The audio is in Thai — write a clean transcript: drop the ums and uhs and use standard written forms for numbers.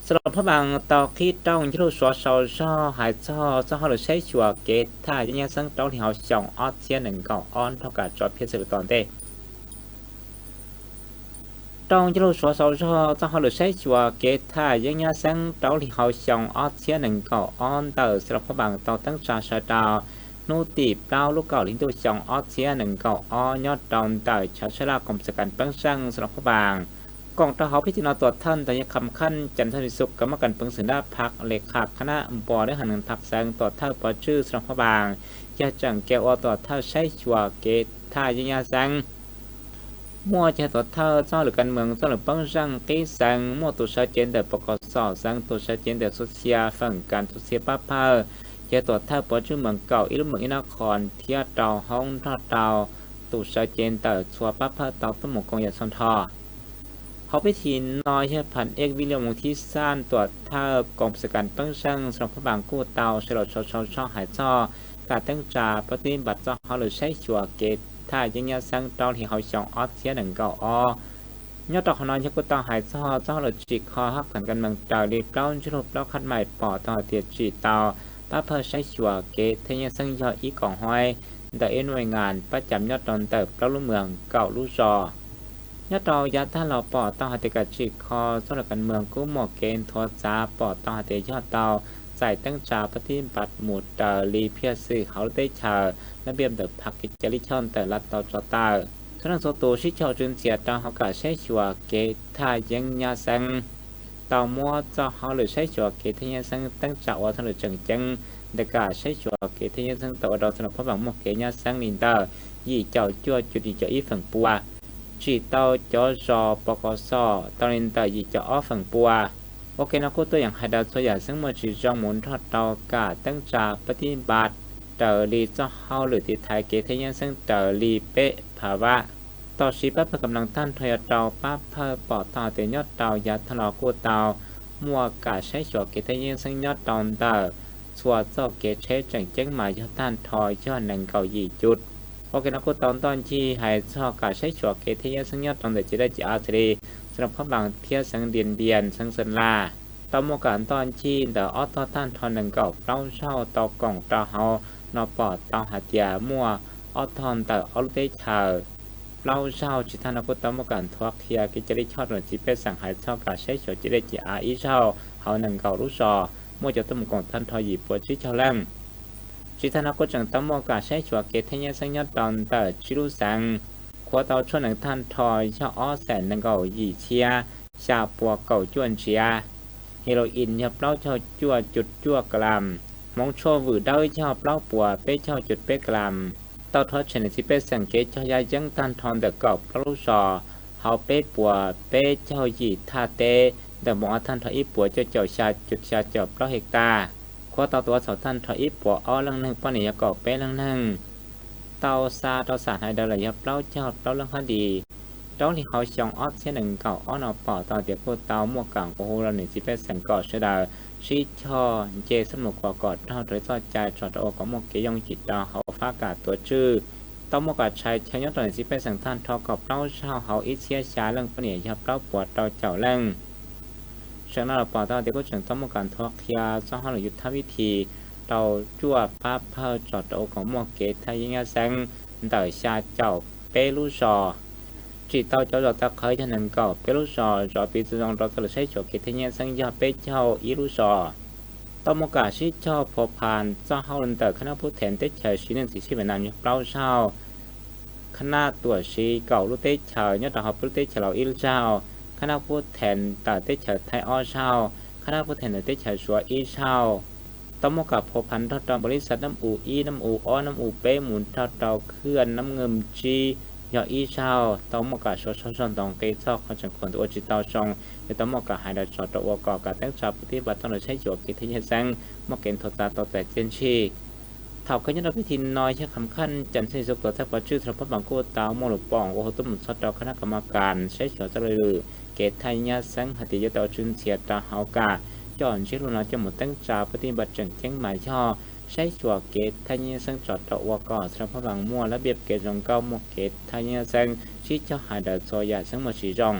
สำหรับพระบางตอขี้ต้องที่เราสวดช่อหายช่อเขาเลยใช้ชัวเกตถ้าอย่างเงี้ยซึ่งต้องที่เขาส่องออดเชียนหนึ่งก่อออนเท่ากับจอดเพียรสื่อตอนเต้ต้องที่เราสวดช่อเขาเลยใช้ชัวเกตถ้าอย่างเงี้ยซึ่งต้องที่เขาส่องออดเชียนหนึ่งก่อออนเตอสำหรับพระบางตอตั้งชาชาดาวนูตีเปล่าลูกเก่าลิ้นตัวส่องออดเชียนหนึ่งก่อออนยอดตอนเตอชาชลากรมสกัดปั้งช่างสำหรับพระบาง กองทหารพิจารณาตัวท่านแต่ยังคำขั้นจันทริสุขกรรมการปึงสืนดาพักเลขาคณะบอได้หันเงินพักแสงต่อเท่าปอชื่อสรพบางยาจังแก้วต่อเท่าใช้ชัวเกตท่ายังยาแสงมั่วจะต่อเท่าเจ้าหรือการเมืองเจ้าหรือปังจังกีแสงมั่วตัวชัดเจนแต่ประกอบสอแสงตัวชัดเจนแต่สุเซียฝั่งการสุเซียป้าเผาจะต่อเท่าปอชื่อเมืองเก่าอิรุเมืองอินครเทียเตาห้องทอดเตาตัวชัดเจนแต่ชัวป้าเผาเตาต้มหมกกองยาสันทอเขาไปทีน้อยใช่พันเอกวิลเลียมที่สร้างตัวท่ากองสกัดตั้งช่างสำหรับพระบางกู้เตาฉลอดช่อหายจ้อการตั้งจ่าปฏิบัติจ้อเขาเลยใช้ชัวเกตถ้ายังยาสร้างตอนที่เขาช่องออสเสียหนึ่งเก่าอยอดดอกขนอยกู้เตาหายจ้อจ้อเลยจีคอหักกันกันเมืองเตาดีเปล่าชุลบเปล่าคัดใหม่ปอต่อเตียจีเตาป้าเพื่อใช้ชัวเกตที่ยังสร้างยอดอีกของห้อยแต่หน่วยงานประจำยอดตอนเติบเปล่าลูกเมืองเก่าลูกจอยอดเรายัดท่านเราปอดต้องหัตถกจิกคอสำหรับการเมืองกู้หมอกเกณฑ์ทอจ้าปอดต้องหัตถยอดเตาใส่ตั้งจ่าปฏิบัติหมุดรีเพียสื่อเขาได้ชาและเบียมเดือพักกิจลิชอนแต่ละเตาจอตาฉะนั้นโซตูชิชอจุนเสียตาเขากะใช้ชัวเกถ้ายังยาสังเตามัวจะเขาหรือใช้ชัวเกที่ยังสังตั้งจ่าว่าท่านหรือจังเด็กกะใช้ชัวเกที่ยังสังตัวเราสำหรับพระบางหมอกเกยาสังลินเตอร์ยี่เจ้าจั่วจุดเจ้าอีฝั่งปัวchỉ tao cho rò bọc sò tao nên tại vì cho phần bùa ok nó cóตัวอย่างให้ดาวตัวอย่างซึ่งเมื่อชีจองหมุนทอดเตากาตั้งจ่าปฏิบัติเตอรีเจ้าเฮาหรือที่ไทยเกทยันซึ่งเตอรีเป๊ะภาวะต่อชีปั๊บกำลังท่านทอยเตาปั๊บเพื่อปอดเตาเตยอดเตายาทะเลาะกูเตามัวกาใช้ชัวเกทยันซึ่งยอดเตาเตอชัวเจ้าเกทใช้จังเจ้งหมายยอดท่านทอยยอดหนึ่งเก่ายี่จุดโอเคนะกูตอนที่ให้ชอบการใช้ชัวเกที่ยซึ่งยอดตอนเด็กจะได้จีอาร์ทีสำหรับพระบางเทียสังเดียนเบียนสังเซนลาตอนโมการตอนที่เดอออตท่านทอนหนึ่งเก่าเต้าเช่าเตากล่องเตาเฮานอปอดเตาหัดยามั่วออทอนเตอออลเตชาเล่าเช่าจิตานักุตโมการทวักเทียกิจได้ชอบหรือจีเป็สังหายชอบการใช้ชัวจะได้จีอาร์อีเช่าเฮาหนึ่งเก่ารู้ซอมั่วจะต้มกล่องท่านทอหยิบปวดชิเช่าแรงจิตนาก็จังตั้มโมกาใช้ชัวเกทเนสัญญาตอนเตอชิรุสังขวดเตาช่วงหนึ่งท่านทอยชาอ้อแสนนังเก่าหยี่เชียชาปัวเก่าจวนเชียเฮโรอีนชอบเล่าชอบจั่วจุดจั่วกลัมมองโชว์วืดได้ชอบเล่าปัวเป้ชอบจุดเป้กลัมเตาทอดชนิดที่เป้สังเกตชอยายังท่านทอนเดกอบพระลูกซอเฮาเป้ปัวเป้เจ้าหยี่ท่าเตแต่มองท่านทออีปัวเจ้าเจ้าชาจุดชาเจ้าพระเฮกตาขวดเตาตัวสาวท่านทออีปัวอ้อลังหนึ่งป้อนยากอบเป้ลังหนึ่งเตาซาเตาสาให้เดลยับเล่าเจ้าเล่าเรื่องคดีเจ้าที่เขาชองออสเช่นหนึ่งเก่าอ้อนอปอตอนเดียวกูเตาหมวกกังโอโหเราหนึ่งสิเป็นสังกอเสดาชีชอเจสมุกกอกอดเท่าโดยทอดใจจอดโอของหมวกเกยองจิตดาวเขาฟ้ากาตัวชื่อเต้าหมวกกัดชายชายยอดตัวหนึ่งสิเป็นสังท่านทอกอบเล่าเช่าเขาอิเชียชาเรื่องปนียับเล่าปวดเตาเจ้าแรงเชิงเราปอตอนเดียวกูจึงต้องหมวกการทอกยาเจ้าห้องหรือยุทธวิธีเราจั่วป้าเพิ่จอดโอของหมวกเกทายิงาแสงเต๋อชาเจ้าเปรูซอchỉ tao cho rồi tao khởi cho nên cậu bé lúc sò rồi bị tự động rồi tao sẽ chỗ kia thế nhiên sang do bé châu ý lúc sò tao một cả sĩ cho phổ phàn cho hao lần tờ khả phút thèn tết trời sĩ nên sĩ Việt Nam như bao sao khả tuổi sĩ cậu lúc tết trời nhất là học lúc tết trời là ý lúc sao khả phút thèn tờ tết trời thay o sao khả phút thèn tết trời xóa ý sao tao một cả phổ phàn thao tròบริษัทน้ำอูอีน้ำอูอ้อน้ำอูเป้หมุนthao tròเคลื่อนน้ำเงิมจียออีเช่าต้องมากาชดช่องตองเกยซอกคนจังคนตัวจิตตาชงจะต้องมากาหายได้จอดตัวก่อการตั้งใจปฏิบัติต้องใช้โจทย์กิจที่ยังมากเกณฑ์ทตาต่อแต่เจนชีเท่ากันยันพิธีน้อยใช้คำขั้นจันทร์สุกตัวทัพชื่อทรัพย์บังโกตาวมรปองโอตุมสดคณะกรรมการใช้โจทย์จะเลยเกตไทยยาสังหติยตาจุนเสียตาเฮากาจอนชิรุนาจะหมดตั้งใจปฏิบัติจังเจ้งหมายช่อใช้ชัวเกตทายสังจอดตัวก่อสำหรับพลังมั่วและเบียบเกตรองเก้าหมวกเกตทายสังชี้เจ้าหาดาโซยาสังมาชีจอง